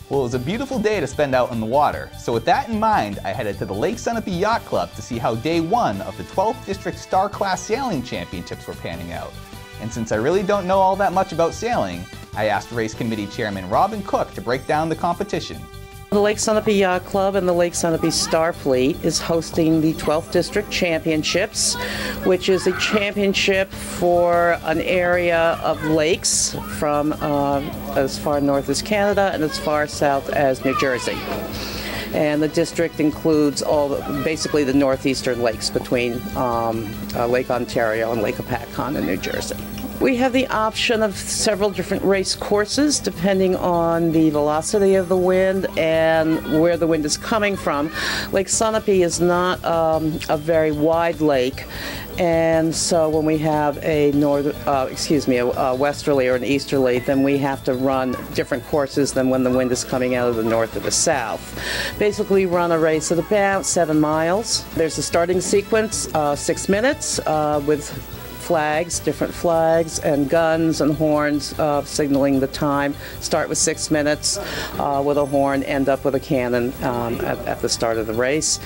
Well, it was a beautiful day to spend out on the water, so with that in mind, I headed to the Lake Sunapee Yacht Club to see how day one of the 12th District Star Class Sailing Championships were panning out. And since I really don't know all that much about sailing, I asked Race Committee Chairman Robin Cook to break down the competition. The Lake Sunapee Yacht Club and the Lake Sunapee Star Fleet is hosting the 12th District Championships, which is a championship for an area of lakes from as far north as Canada and as far south as New Jersey. And the district includes basically the northeastern lakes between Lake Ontario and Lake Hopatcong in New Jersey. We have the option of several different race courses depending on the velocity of the wind and where the wind is coming from. Lake Sunapee is not a very wide lake, and so when we have a westerly or an easterly, then we have to run different courses than when the wind is coming out of the north or the south. Basically, run a race at about 7 miles. There's a starting sequence, 6 minutes, with different flags and guns and horns signaling the time. Start with 6 minutes with a horn, end up with a cannon at the start of the race.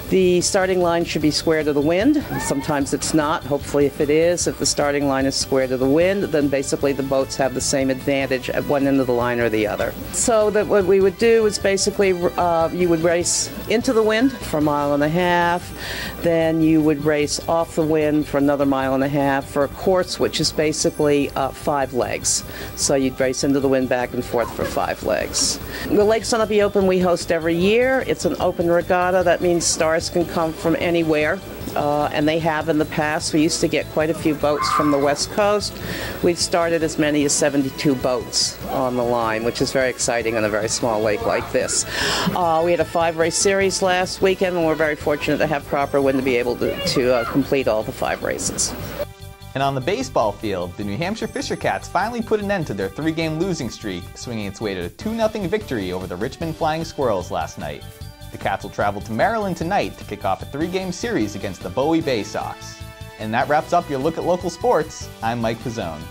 The starting line should be square to the wind. Sometimes it's not. Hopefully, if it is, if the starting line is square to the wind, then basically the boats have the same advantage at one end of the line or the other. So that what we would do is basically you would race into the wind for 1.5 miles, then you would race off the wind for another 1.5 miles for a course which is basically 5 legs. So you'd race into the wind back and forth for 5 legs. The Lake Sunapee Open we host every year. It's an open regatta. That means stars can come from anywhere. And they have in the past. We used to get quite a few boats from the West Coast. We've started as many as 72 boats on the line, which is very exciting on a very small lake like this. We had a 5-race series last weekend, and we're very fortunate to have proper wind to be able to complete all the 5 races. And on the baseball field, the New Hampshire Fisher Cats finally put an end to their 3-game losing streak, swinging its way to a 2-0 victory over the Richmond Flying Squirrels last night. The Cats will travel to Maryland tonight to kick off a 3-game series against the Bowie Bay Sox. And that wraps up your look at local sports. I'm Mike Pizzone.